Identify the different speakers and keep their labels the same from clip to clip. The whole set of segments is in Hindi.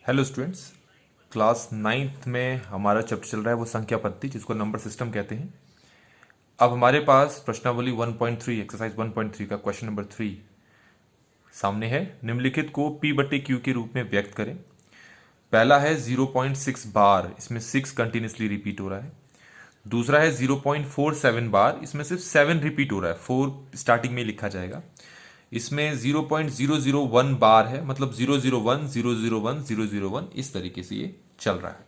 Speaker 1: Hello students. क्लास नाइन्थ में हमारा चैप्टर चल रहा है वो संख्या पद्धति, जिसको नंबर सिस्टम कहते हैं। अब हमारे पास प्रश्नावली 1.3 एक्सरसाइज 1.3 का क्वेश्चन नंबर 3 सामने है। निम्नलिखित को p बटे क्यू के रूप में व्यक्त करें। पहला है 0.6 बार, इसमें 6 कंटिन्यूसली रिपीट हो रहा है। दूसरा है 0.47 बार, इसमें सिर्फ 7 रिपीट हो रहा है, 4 स्टार्टिंग में लिखा जाएगा। इसमें 0.001 बार है, मतलब 001 001 001 इस तरीके से ये चल रहा है।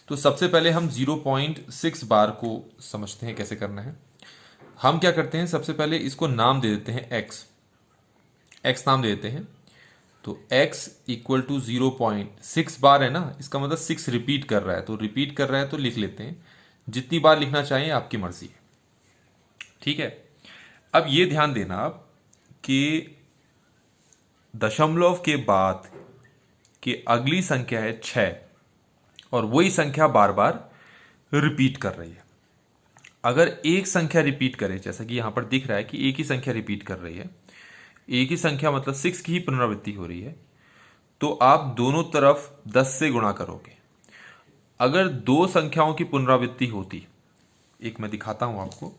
Speaker 1: तो सबसे पहले हम 0.6 बार को समझते हैं कैसे करना है। हम क्या करते हैं, सबसे पहले इसको नाम दे देते हैं x नाम दे देते हैं। तो x इक्वल टू 0.6 बार है ना, इसका मतलब 6 रिपीट कर रहा है, तो रिपीट कर रहा है तो लिख लेते हैं। जितनी बार लिखना चाहें आपकी मर्जी है, ठीक है। अब ये ध्यान देना आप कि दशमलव के बाद की अगली संख्या है 6 और वही संख्या बार बार रिपीट कर रही है। अगर एक संख्या रिपीट करे, जैसा कि यहां पर दिख रहा है कि एक ही संख्या रिपीट कर रही है, एक ही संख्या मतलब 6 की ही पुनरावृत्ति हो रही है, तो आप दोनों तरफ 10 से गुणा करोगे। अगर दो संख्याओं की पुनरावृत्ति होती, एक मैं दिखाता हूं आपको।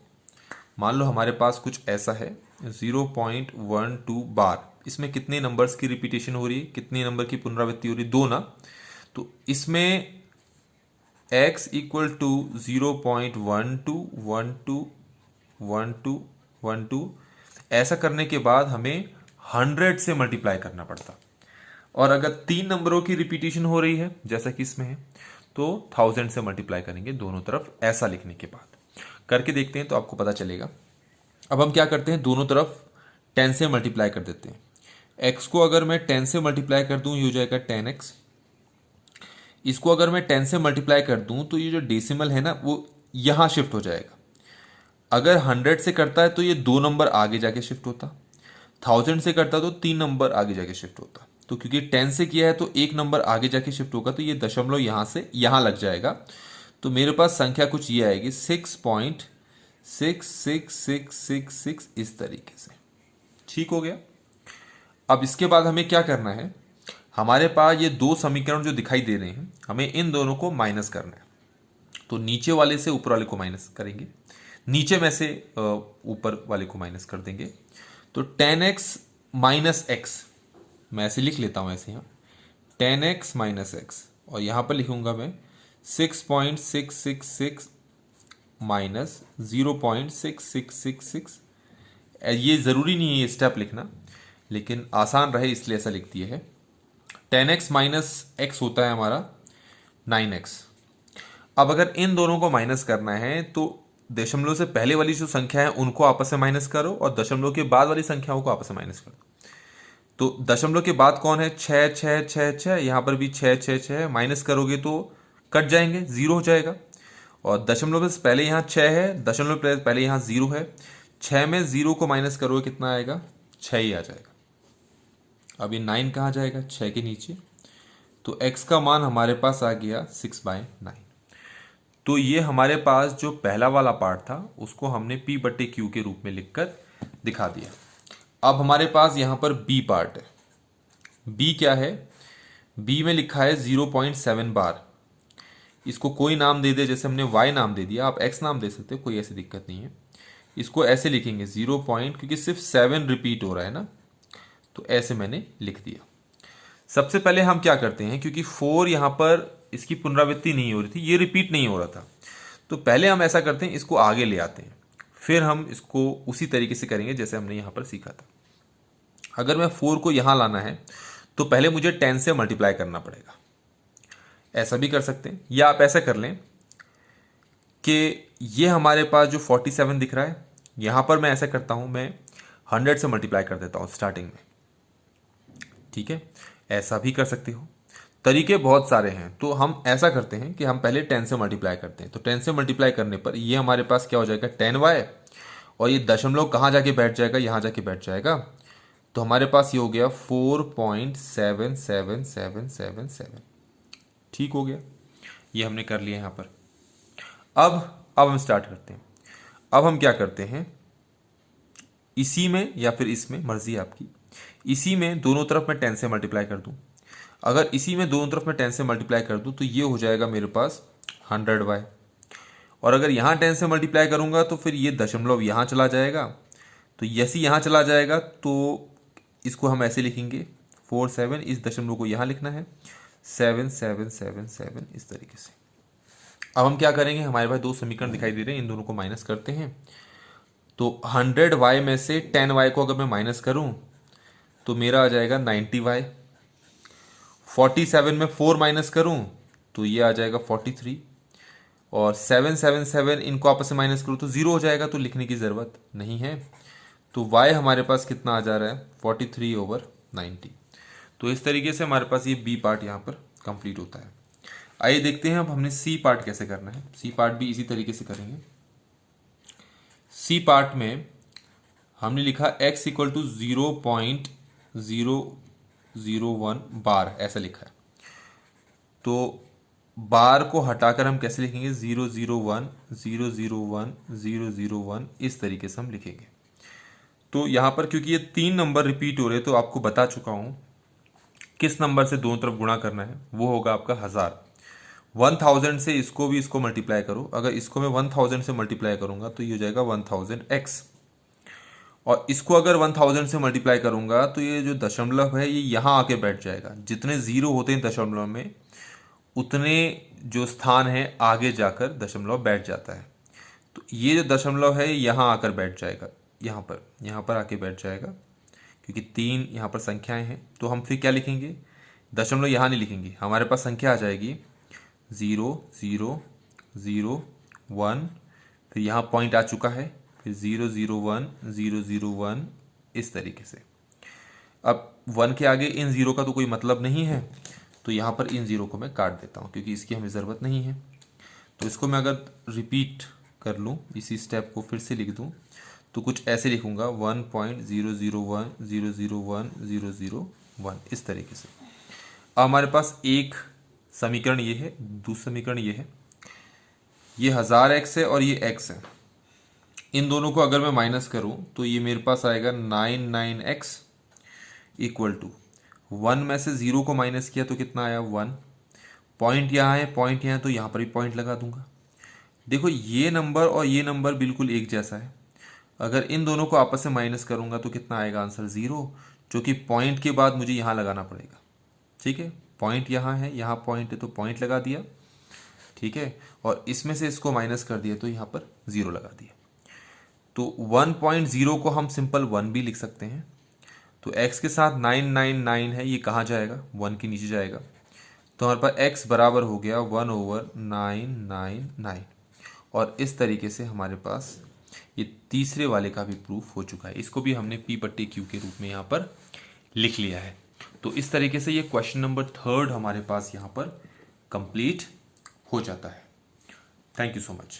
Speaker 1: मान लो हमारे पास कुछ ऐसा है 0.12 बार, इसमें कितने नंबर्स की रिपीटेशन हो रही है, कितने नंबर की पुनरावृत्ति हो रही है, दो ना। तो इसमें x इक्वल टू 0.12 ऐसा करने के बाद हमें 100 से मल्टीप्लाई करना पड़ता। और अगर 3 नंबरों की रिपीटेशन हो रही है जैसा कि इसमें है, तो 1000 से मल्टीप्लाई करेंगे दोनों तरफ। ऐसा लिखने के बाद करके देखते हैं तो आपको पता चलेगा। अब हम क्या करते हैं, दोनों तरफ 10 से मल्टीप्लाई कर देते हैं। x को अगर मैं 10 से मल्टीप्लाई कर दूं, ये हो जाएगा 10x। इसको अगर मैं 10 से मल्टीप्लाई कर दूं तो ये जो डेसिमल है ना, वो यहां शिफ्ट हो जाएगा। अगर 100 से करता है तो ये 2 नंबर आगे जाके शिफ्ट होता, 1000 से करता तो 3 नंबर आगे जाके शिफ्ट होता। तो क्योंकि 10 से किया है तो 1 नंबर आगे जाके शिफ्ट होगा, तो ये दशमलव यहां से यहां लग जाएगा। तो मेरे पास संख्या कुछ ये आएगी 6.66666 इस तरीके से। ठीक हो गया। अब इसके बाद हमें क्या करना है, हमारे पास ये दो समीकरण जो दिखाई दे रहे हैं, हमें इन दोनों को माइनस करना है। तो नीचे वाले से ऊपर वाले को माइनस करेंगे, नीचे में से ऊपर वाले को माइनस कर देंगे। तो 10x माइनस एक्स, मैं ऐसे लिख लेता हूं, ऐसे यहाँ 10x माइनस एक्स, और यहां पर लिखूंगा मैं 6.666 माइनस 0.6666। ये ज़रूरी नहीं है ये स्टेप लिखना, लेकिन आसान रहे इसलिए ऐसा लिख दिया है। 10x माइनस एक्स होता है हमारा 9x। अब अगर इन दोनों को माइनस करना है तो दशमलव से पहले वाली जो संख्या है उनको आपस में माइनस करो, और दशमलव के बाद वाली संख्याओं को आपस में माइनस करो। तो दशमलव के बाद कौन है, 6 6 6 6, यहां पर भी 6 6 6, माइनस करोगे तो कट जाएंगे, जीरो हो जाएगा। और दशमलव से पहले यहाँ 6 है, दशमलव पहले यहाँ 0 है, 6 में 0 को माइनस करोगे कितना आएगा, 6 ही आ जाएगा। अब ये 9 कहाँ जाएगा, 6 के नीचे। तो x का मान हमारे पास आ गया 6/9। तो ये हमारे पास जो पहला वाला पार्ट था उसको हमने p बटे क्यू के रूप में लिखकर दिखा दिया। अब हमारे पास यहां पर b पार्ट है। b क्या है, b में लिखा है 0.7 बार। इसको कोई नाम दे दे, जैसे हमने y नाम दे दिया, आप x नाम दे सकते हो, कोई ऐसी दिक्कत नहीं है। इसको ऐसे लिखेंगे 0 पॉइंट, क्योंकि सिर्फ 7 रिपीट हो रहा है ना, तो ऐसे मैंने लिख दिया। सबसे पहले हम क्या करते हैं, क्योंकि 4 यहां पर इसकी पुनरावृत्ति नहीं हो रही थी, ये रिपीट नहीं हो रहा था, तो पहले हम ऐसा करते हैं, इसको आगे ले आते हैं, फिर हम इसको उसी तरीके से करेंगे जैसे हमने यहां पर सीखा था। अगर मैं 4 को यहां लाना है तो पहले मुझे 10 से मल्टीप्लाई करना पड़ेगा। ऐसा भी कर सकते हैं, या आप ऐसा कर लें कि ये हमारे पास जो 47 दिख रहा है, यहां पर मैं ऐसा करता हूं, मैं 100 से मल्टीप्लाई कर देता हूं स्टार्टिंग में। ठीक है, ऐसा भी कर सकते हो, तरीके बहुत सारे हैं। तो हम ऐसा करते हैं कि हम पहले 10 से मल्टीप्लाई करते हैं। तो 10 से मल्टीप्लाई करने पर ये हमारे पास क्या हो जाएगा, 10y, और ये दशमलव कहाँ जाके बैठ जाएगा, यहाँ जाके बैठ जाएगा। तो हमारे पास ये हो गया 4.77777। ठीक हो गया, ये हमने कर लिया यहाँ पर। अब हम स्टार्ट करते हैं। अब हम क्या करते हैं, इसी में या फिर इसमें, मर्जी आपकी, इसी में दोनों तरफ मैं 10 से मल्टीप्लाई कर दूं। अगर इसी में दोनों तरफ मैं 10 से मल्टीप्लाई कर दूं तो ये हो जाएगा मेरे पास 100y। और अगर यहाँ 10 से मल्टीप्लाई करूँगा तो फिर ये दशमलव यहाँ चला जाएगा, तो यसी यहाँ चला जाएगा, तो इसको हम ऐसे लिखेंगे 47, इस दशमलव को यहाँ लिखना है 7777 इस तरीके से। अब हम क्या करेंगे, हमारे पास दो समीकरण दिखाई दे रहे हैं, इन दोनों को माइनस करते हैं। तो 100y में से 10y को अगर मैं माइनस करूं तो मेरा आ जाएगा 90y। 47 में 4 माइनस करूं तो ये आ जाएगा 43, और 777 इनको आपस में माइनस करूं तो 0 हो जाएगा, तो लिखने की ज़रूरत नहीं है। तो y हमारे पास कितना आ जा रहा है 43/90। तो इस तरीके से हमारे पास ये b पार्ट यहाँ पर कंप्लीट होता है। आइए देखते हैं अब हमने c पार्ट कैसे करना है। c पार्ट भी इसी तरीके से करेंगे। c पार्ट में हमने लिखा x इक्वल टू 0.001 बार, ऐसा लिखा है। तो बार को हटाकर हम कैसे लिखेंगे 001 001 001 इस तरीके से हम लिखेंगे। तो यहाँ पर क्योंकि ये 3 नंबर रिपीट हो रहे हैं तो आपको बता चुका हूँ किस नंबर से दोनों तरफ गुणा करना है, वो होगा आपका 1000। 1000 से इसको भी इसको मल्टीप्लाई करो, अगर इसको मैं 1000 से मल्टीप्लाई करूंगा तो ये हो जाएगा 1000x, और इसको अगर 1000 से मल्टीप्लाई करूंगा तो ये जो दशमलव है ये यहाँ आके बैठ जाएगा। जितने जीरो होते हैं दशमलव में उतने जो स्थान है आगे जाकर दशमलव बैठ जाता है। तो ये जो दशमलव है यहाँ आकर बैठ जाएगा, यहाँ पर आके बैठ जाएगा, क्योंकि 3 यहाँ पर संख्याएं हैं। तो हम फिर क्या लिखेंगे, दशमलव यहाँ नहीं लिखेंगे, हमारे पास संख्या आ जाएगी 0 0 0 1, फिर यहाँ पॉइंट आ चुका है, फिर 0 0 1 0 0 1 इस तरीके से। अब 1 के आगे इन जीरो का तो कोई मतलब नहीं है, तो यहाँ पर इन जीरो को मैं काट देता हूँ क्योंकि इसकी हमें ज़रूरत नहीं है। तो इसको मैं अगर रिपीट कर लूँ, इसी स्टेप को फिर से लिख दूँ तो कुछ ऐसे लिखूँगा 1.001 001 001 इस तरीके से। अब हमारे पास एक समीकरण ये है, दूसरा समीकरण ये है, ये 1000x है और ये x है। इन दोनों को अगर मैं माइनस करूं तो ये मेरे पास आएगा 99x इक्वल टू 1 में से 0 को माइनस किया तो कितना आया 1। पॉइंट यहाँ है, पॉइंट यहाँ, तो यहाँ पर भी पॉइंट लगा दूंगा। देखो ये नंबर और ये नंबर बिल्कुल एक जैसा है, अगर इन दोनों को आपस में माइनस करूंगा तो कितना आएगा आंसर 0, जो कि पॉइंट के बाद मुझे यहाँ लगाना पड़ेगा। ठीक है, पॉइंट यहाँ है, यहाँ पॉइंट है तो पॉइंट लगा दिया, ठीक है, और इसमें से इसको माइनस कर दिया तो यहाँ पर 0 लगा दिया। तो 1.0 को हम सिंपल 1 भी लिख सकते हैं। तो x के साथ 999 है, ये कहाँ जाएगा 1 के नीचे जाएगा, तो हमारे पास x बराबर हो गया 1/999। और इस तरीके से हमारे पास ये तीसरे वाले का भी प्रूफ हो चुका है। इसको भी हमने p बट्टे q के रूप में यहाँ पर लिख लिया है। तो इस तरीके से ये क्वेश्चन नंबर 3 हमारे पास यहाँ पर कंप्लीट हो जाता है। Thank you so much.